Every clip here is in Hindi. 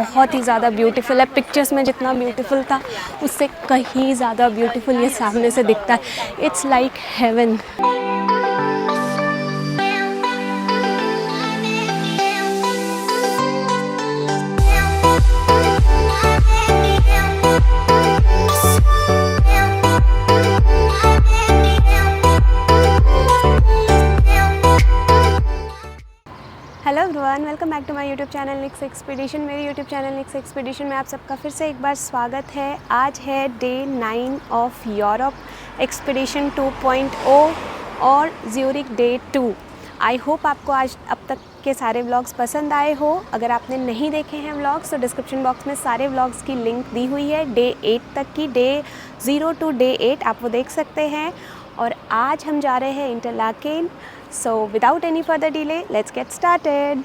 बहुत ही ज़्यादा ब्यूटीफुल है। पिक्चर्स में जितना ब्यूटीफुल था उससे कहीं ज़्यादा ब्यूटीफुल ये सामने से दिखता है। It's like heaven. Hello everyone, welcome back to my YouTube channel Nyx Expedition. मेरे यूट्यूब चैनल निक्स एक्सपीडिशन में आप सबका फिर से एक बार स्वागत है। आज है डे 9 ऑफ यूरोप एक्सपीडिशन 2.0 और ज्यूरिक डे 2। आई होप आपको आज अब तक के सारे व्लॉग्स पसंद आए हो। अगर आपने नहीं देखे हैं व्लॉग्स तो डिस्क्रिप्शन बॉक्स में सारे व्लॉग्स की लिंक दी हुई है। डे 8 तक की, डे 0 टू डे 8 आप वो देख सकते हैं। और आज हम जा रहे हैं Interlaken. So without any further delay, let's get started.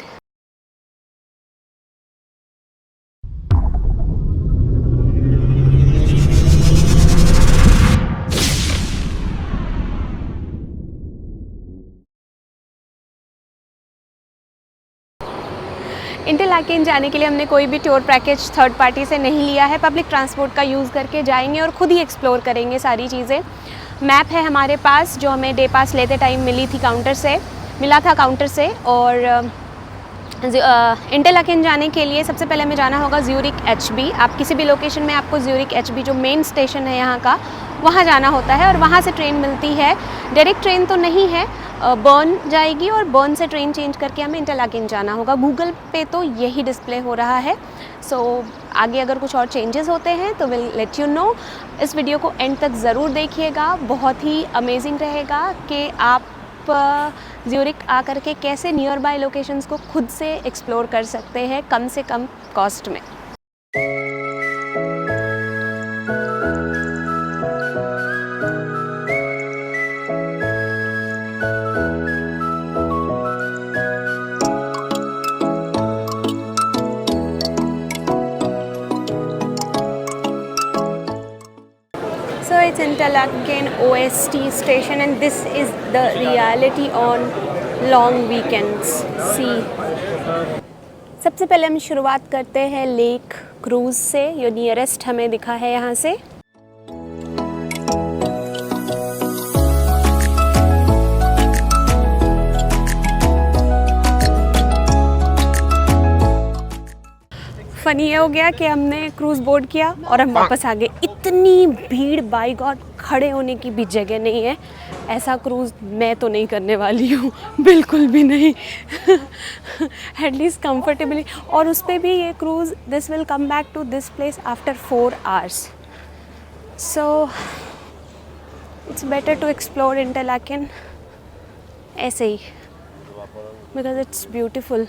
Interlaken जाने के लिए हमने कोई भी टूर पैकेज थर्ड पार्टी से नहीं लिया है। पब्लिक ट्रांसपोर्ट का यूज़ करके जाएंगे और ख़ुद ही एक्सप्लोर करेंगे सारी चीज़ें। मैप है हमारे पास जो हमें डे पास लेते टाइम मिला था काउंटर से। और इंटरलाकेन जाने के लिए सबसे पहले हमें जाना होगा ज्यूरिक HB। आप किसी भी लोकेशन में आपको ज्यूरिक HB जो मेन स्टेशन है यहाँ का, वहाँ जाना होता है और वहाँ से ट्रेन मिलती है। डायरेक्ट ट्रेन तो नहीं है, बर्न जाएगी और बर्न से ट्रेन चेंज करके हमें इंटरलाकेन जाना होगा। गूगल पे तो यही डिस्प्ले हो रहा है। सो आगे अगर कुछ और चेंजेस होते हैं तो विल लेट यू नो। इस वीडियो को एंड तक ज़रूर देखिएगा, बहुत ही अमेजिंग रहेगा कि आप ज्यूरिक आकर के कैसे नियर बाय लोकेशंस को खुद से एक्सप्लोर कर सकते हैं कम से कम कॉस्ट में। So it's Interlaken OST station and this is the reality on long weekends. See, सबसे पहले हम शुरुआत करते हैं लेक क्रूज़ से, जो नियरेस्ट हमें दिखा है यहाँ से। फ़नी ये हो गया कि हमने क्रूज़ बोर्ड किया और हम वापस आ गए। इतनी भीड़, बाय गॉड, खड़े होने की भी जगह नहीं है। ऐसा क्रूज़ मैं तो नहीं करने वाली हूँ, बिल्कुल भी नहीं। At least comfortably. और उस पर भी ये cruise, this will come back to this place after 4 hours। So it's better to explore Interlaken ऐसे ही, बिकॉज इट्स ब्यूटीफुल।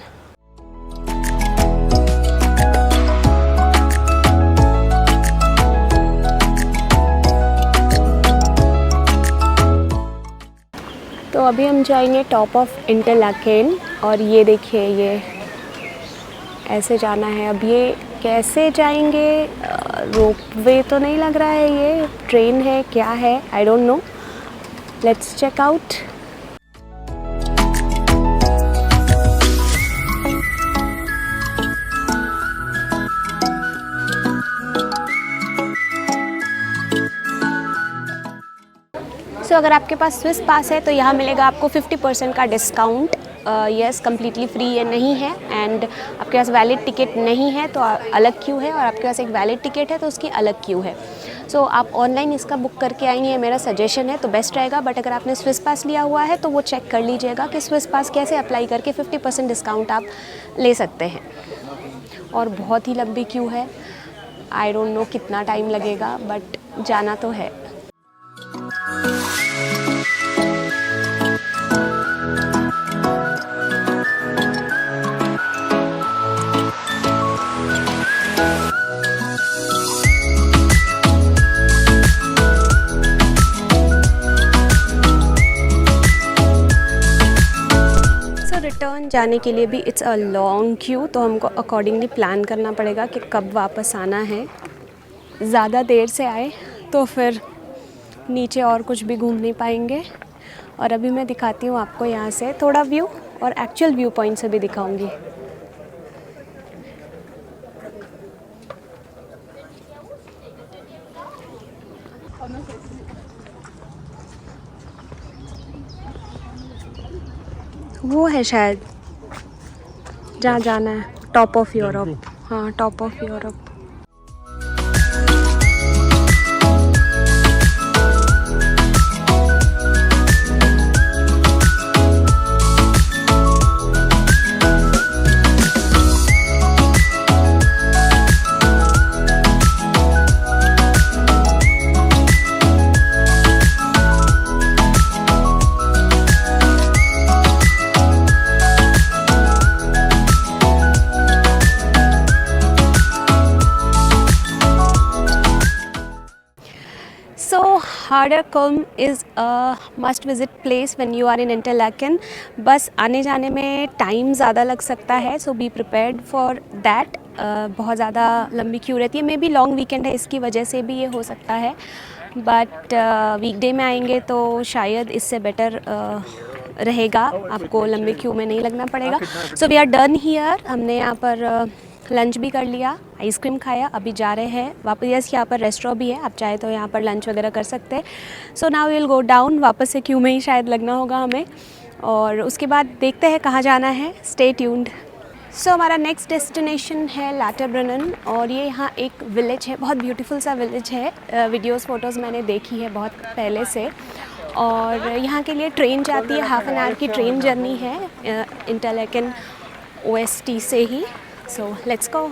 तो अभी हम जाएंगे टॉप ऑफ इंटरलाकेन और ये देखिए, ये ऐसे जाना है। अब ये कैसे जाएंगे, रोपवे तो नहीं लग रहा है, ये ट्रेन है, क्या है, I don't know. Let's check out. तो अगर आपके पास स्विस पास है तो यहाँ मिलेगा आपको 50% का डिस्काउंट। यस, कम्प्लीटली फ्री ये नहीं है। एंड आपके पास वैलिड टिकट नहीं है तो अलग क्यू है, और आपके पास एक वैलिड टिकट है तो उसकी अलग क्यू है। सो आप ऑनलाइन इसका बुक करके आएंगे, ये मेरा सजेशन है, तो बेस्ट रहेगा। बट अगर आपने स्विस पास लिया हुआ है तो वो चेक कर लीजिएगा कि स्विस पास कैसे अप्लाई करके 50% डिस्काउंट आप ले सकते हैं। और बहुत ही लंबी क्यू है, आई डोंट नो कितना टाइम लगेगा, बट जाना तो है। रिटर्न जाने के लिए भी इट्स अ लॉन्ग क्यू, तो हमको अकॉर्डिंगली प्लान करना पड़ेगा कि कब वापस आना है। ज़्यादा देर से आए तो फिर नीचे और कुछ भी घूम नहीं पाएंगे। और अभी मैं दिखाती हूँ आपको यहाँ से थोड़ा व्यू, और एक्चुअल व्यू पॉइंट से भी दिखाऊंगी। वो है शायद जहाँ जाना है, टॉप ऑफ यूरोप। हाँ, top of Europe. Harder Kulm is a must visit place when you are in Interlaken. बस आने जाने में टाइम ज़्यादा लग सकता है, so be prepared for that. बहुत ज़्यादा लंबी क्यू रहती है, मे बी लॉन्ग वीकेंड है, इसकी वजह से भी ये हो सकता है। बट वीकडे में आएंगे तो शायद इससे बेटर रहेगा, आपको लंबी क्यू में नहीं लगना पड़ेगा। So we are done here. हमने यहाँ पर लंच भी कर लिया, आइसक्रीम खाया, अभी जा रहे हैं वापस। यस, यहाँ पर रेस्टोरेंट भी है, आप चाहे तो यहाँ पर लंच वगैरह कर सकते हैं। So now we will go down, वापस से क्यू में ही शायद लगना होगा हमें, और उसके बाद देखते हैं कहाँ जाना है। Stay tuned. सो हमारा नेक्स्ट डेस्टिनेशन है लाटरब्रनन, और ये यहाँ एक विलेज है, बहुत ब्यूटीफुल सा विलेज है। वीडियोज़ फ़ोटोज़ मैंने देखी है बहुत पहले से, और यहाँ के लिए ट्रेन जाती है, हाफ एन आवर की ट्रेन जर्नी है इंटरलैकेन OST से ही। So let's go.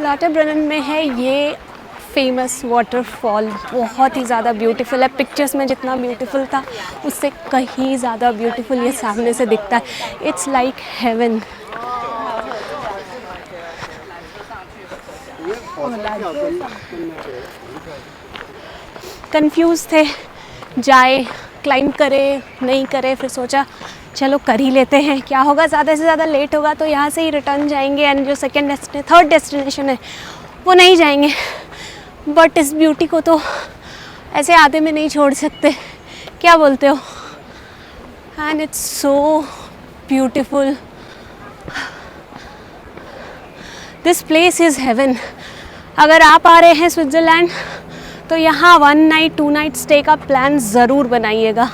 लाटरब्रनन में है ये फेमस वाटरफॉल, बहुत ही ज़्यादा ब्यूटीफुल है। पिक्चर्स में जितना ब्यूटीफुल था उससे कहीं ज़्यादा ब्यूटीफुल ये सामने से दिखता है। It's like haven. कंफ्यूज थे, जाए क्लाइंब करे नहीं करे, फिर सोचा चलो कर ही लेते हैं, क्या होगा, ज़्यादा से ज़्यादा लेट होगा तो यहाँ से ही रिटर्न जाएंगे, एंड जो थर्ड डेस्टिनेशन है वो नहीं जाएंगे। बट इस ब्यूटी को तो ऐसे आधे में नहीं छोड़ सकते, क्या बोलते हो? And it's so beautiful, this place is heaven. अगर आप आ रहे हैं स्विट्ज़रलैंड तो यहाँ 1 नाइट 2 नाइट स्टे का प्लान ज़रूर बनाइएगा।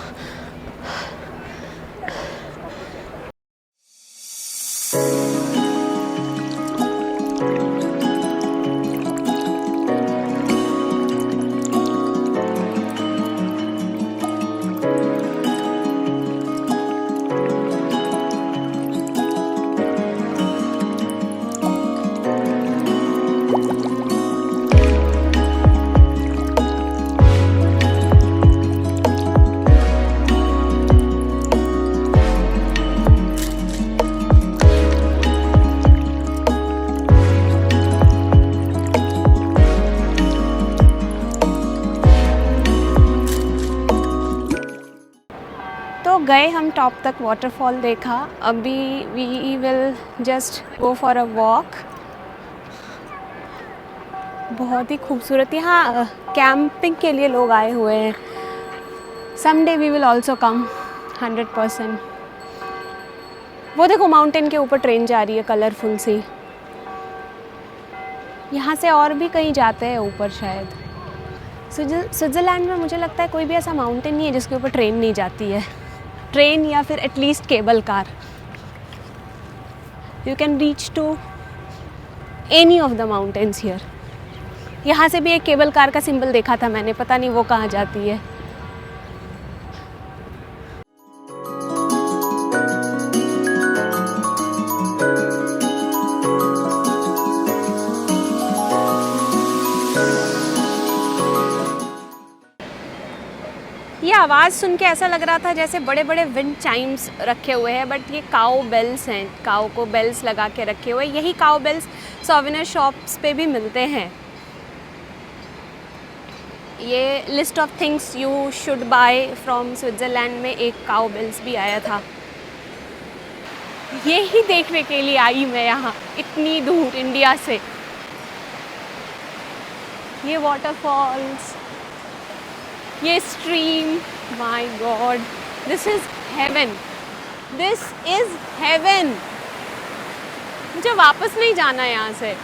गए हम टॉप तक, वाटरफॉल देखा। अभी we will just go for a walk. बहुत ही खूबसूरत। यहाँ कैंपिंग के लिए लोग आए हुए हैं। Someday we will also come 100%। वो देखो माउंटेन के ऊपर ट्रेन जा रही है कलरफुल सी। यहाँ से और भी कहीं जाते हैं ऊपर शायद। स्विट्ज़रलैंड में मुझे लगता है कोई भी ऐसा माउंटेन नहीं है जिसके ऊपर ट्रेन नहीं जाती है। ट्रेन या फिर at least cable car. You can reach to any of the mountains here. यहाँ से भी एक केबल कार का सिंबल देखा था मैंने, पता नहीं वो कहाँ जाती है। ये आवाज़ सुन के ऐसा लग रहा था जैसे बड़े बड़े विंड चाइम्स रखे हुए हैं, बट ये काओ बेल्स हैं। काओ को बेल्स लगा के रखे हुए। यही काओ बेल्स सोवेनियर शॉप्स पे भी मिलते हैं। ये list of things you should buy from Switzerland में एक काओ बेल्स भी आया था। ये ही देखने के लिए आई मैं यहाँ इतनी दूर इंडिया से। ये वाटरफॉल्स, ये stream, my God, this is haven. This is haven. मुझे वापस नहीं जाना यहाँ से।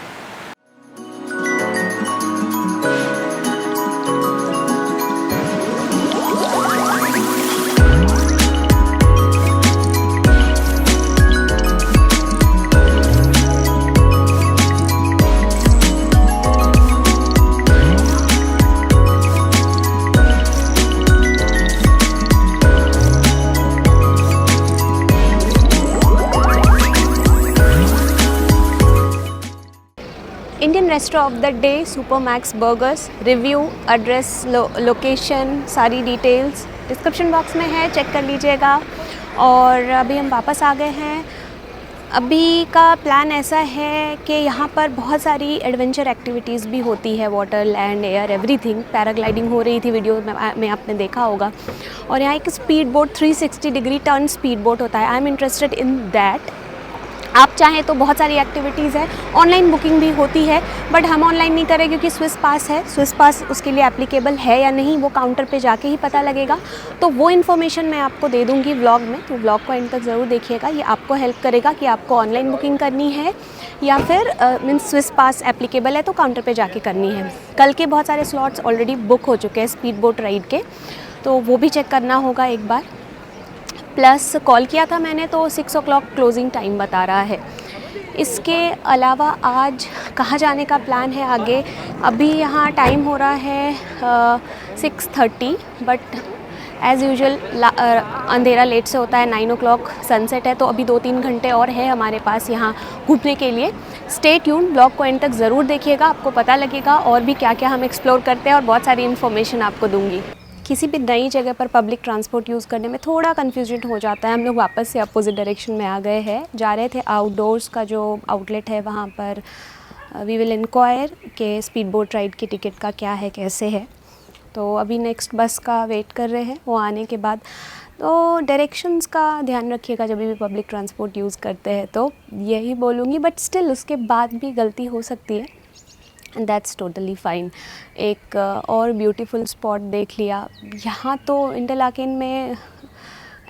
Indian restaurant of the day, super max burgers. Review, address, location, सारी डिटेल्स डिस्क्रिप्शन बॉक्स में है, चेक कर लीजिएगा। और अभी हम वापस आ गए हैं। अभी का प्लान ऐसा है कि यहाँ पर बहुत सारी एडवेंचर एक्टिविटीज़ भी होती है, water, land, air, everything. Paragliding हो रही थी, वीडियो में आपने देखा होगा। और यहाँ एक speed boat 360 degree turn speed boat होता है। I am interested in that. आप चाहें तो बहुत सारी एक्टिविटीज़ है, ऑनलाइन बुकिंग भी होती है, बट हम ऑनलाइन नहीं करें क्योंकि स्विस पास है। स्विस पास उसके लिए एप्लीकेबल है या नहीं वो काउंटर पे जाके ही पता लगेगा। तो वो इन्फॉर्मेशन मैं आपको दे दूँगी व्लॉग में, तो व्लॉग को एंड तक ज़रूर देखिएगा। ये आपको हेल्प करेगा कि आपको ऑनलाइन बुकिंग करनी है या फिर मीन्स स्विस पास एप्लीकेबल है तो काउंटर पर जाके करनी है। कल के बहुत सारे स्लॉट्स ऑलरेडी बुक हो चुके हैं स्पीड बोट राइड के, तो वो भी चेक करना होगा एक बार। प्लस कॉल किया था मैंने तो 6 o'clock क्लोजिंग टाइम बता रहा है। इसके अलावा आज कहाँ जाने का प्लान है आगे? अभी यहाँ टाइम हो रहा है 6:30, बट एज़ यूजुअल अंधेरा लेट से होता है। 9 o'clock सनसेट है, तो अभी 2-3 घंटे और है हमारे पास यहाँ घूमने के लिए। स्टे ट्यून, ब्लॉग को एंड तक ज़रूर देखिएगा, आपको पता लगेगा और भी क्या क्या हम एक्सप्लोर करते हैं और बहुत सारी इन्फॉर्मेशन आपको दूँगी। किसी भी नई जगह पर पब्लिक ट्रांसपोर्ट यूज़ करने में थोड़ा कन्फ्यूजन हो जाता है। हम लोग वापस से अपोजिट डायरेक्शन में आ गए हैं, जा रहे थे आउटडोर्स का जो आउटलेट है वहाँ पर। वी विल इंक्वायर के स्पीड बोट राइड की टिकट का क्या है, कैसे है। तो अभी नेक्स्ट बस का वेट कर रहे हैं, वो आने के बाद। तो डायरेक्शंस का ध्यान रखिएगा जब भी पब्लिक ट्रांसपोर्ट यूज़ करते हैं, तो यही बोलूँगी। बट स्टिल उसके बाद भी गलती हो सकती है, एंड दैट्स टोटली फाइन। एक और ब्यूटीफुल स्पॉट देख लिया यहाँ। तो इंटरलाकेन में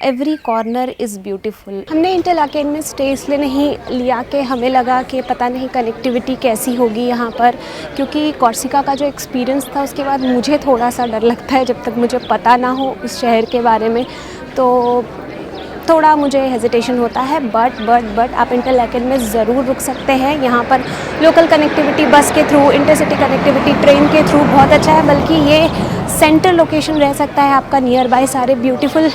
एवरी कॉर्नर इज़ ब्यूटीफुल। हमने इंटरलाकेन में स्टे इसलिए नहीं लिया कि हमें लगा कि पता नहीं कनेक्टिविटी कैसी होगी यहाँ पर, क्योंकि कॉर्सिका का जो एक्सपीरियंस था उसके बाद मुझे थोड़ा सा डर लगता है जब तक मुझे पता ना हो उस शहर के बारे में, तो थोड़ा मुझे हेजिटेशन होता है। बट आप इंटरलाकेन में ज़रूर रुक सकते हैं। यहाँ पर लोकल कनेक्टिविटी बस के थ्रू, इंटरसिटी कनेक्टिविटी ट्रेन के थ्रू बहुत अच्छा है, बल्कि ये सेंटर लोकेशन रह सकता है आपका नियर बाय सारे ब्यूटीफुल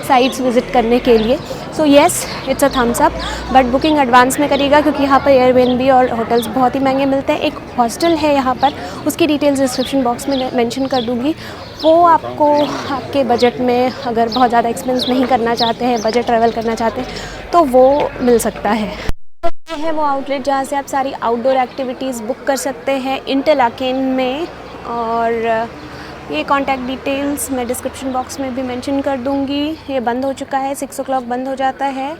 साइट्स विज़िट करने के लिए। So yes, it's a thumbs up, but booking advance में करिएगा क्योंकि यहाँ पर एयरबीएनबी और होटल्स बहुत ही महंगे मिलते हैं। एक हॉस्टल है यहाँ पर, उसकी डिटेल्स डिस्क्रिप्शन बॉक्स में मेंशन कर दूँगी। वो आपको आपके बजट में, अगर बहुत ज़्यादा एक्सपेंस नहीं करना चाहते हैं, बजट ट्रैवल करना चाहते हैं, तो वो मिल सकता है। ये है वो आउटलेट जहाँ से आप सारी आउटडोर एक्टिविटीज़ बुक कर सकते हैं इंटरलाकेन में। और ये कॉन्टैक्ट डिटेल्स मैं डिस्क्रिप्शन बॉक्स में भी मेंशन कर दूँगी। ये बंद हो चुका है, 6 o'clock बंद हो जाता है।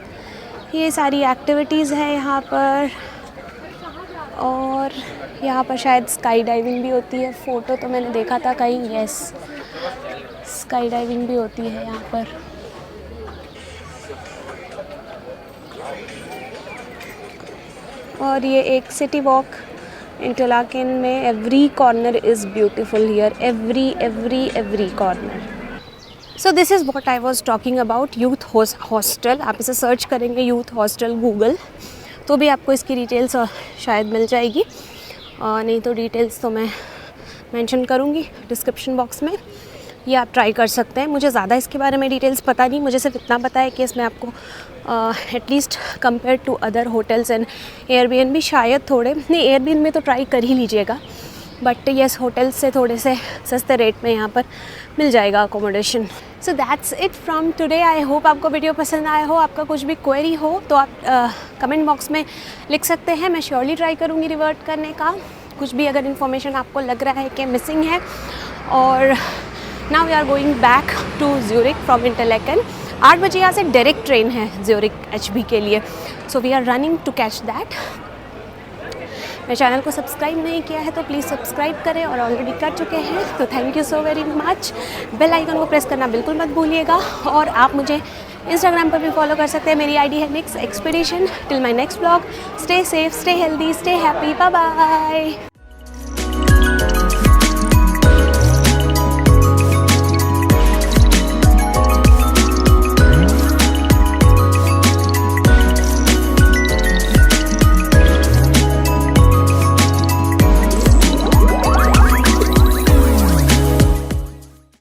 ये सारी एक्टिविटीज़ हैं यहाँ पर, और यहाँ पर शायद स्काई डाइविंग भी होती है, फ़ोटो तो मैंने देखा था कहीं, यस स्काई डाइविंग भी होती है यहाँ पर। और ये एक सिटी वॉक इंटरलाकेन में, every corner is beautiful here, every corner. So this is what I was talking about, youth hostel. आप इसे सर्च करेंगे यूथ हॉस्टल गूगल तो भी आपको इसकी डिटेल्स शायद मिल जाएगी, नहीं तो डिटेल्स तो मैं मेंशन करूँगी डिस्क्रिप्शन बॉक्स में, ये आप ट्राई कर सकते हैं। मुझे ज़्यादा इसके बारे में डिटेल्स पता नहीं, मुझे सिर्फ इतना पता है कि इसमें आपको at least compare to other hotels and Airbnb शायद थोड़े नहीं, एयरबीएनबी तो ट्राई कर ही लीजिएगा, बट येस होटल्स से थोड़े से सस्ते रेट में यहाँ पर मिल जाएगा accommodation. So that's it from today. I hope आपको वीडियो पसंद आया हो। आपका कुछ भी क्वेरी हो तो आप कमेंट बॉक्स में लिख सकते हैं, मैं श्योरली ट्राई करूँगी रिवर्ट करने का। कुछ भी अगर इन्फॉर्मेशन आपको लग रहा है कि मिसिंग है। और now we are going back to Zurich from Interlaken. 8 बजे यहाँ से डायरेक्ट ट्रेन है ज्यूरिक HB के लिए, so we are running to catch that. मेरे चैनल को सब्सक्राइब नहीं किया है तो प्लीज़ सब्सक्राइब करें, और ऑलरेडी कर चुके हैं तो thank you so very much. Bell icon को प्रेस करना बिल्कुल मत भूलिएगा, और आप मुझे इंस्टाग्राम पर भी फॉलो कर सकते हैं, मेरी ID है NYX Expedition। Till my next blog, stay safe, stay healthy, stay happy, bye bye.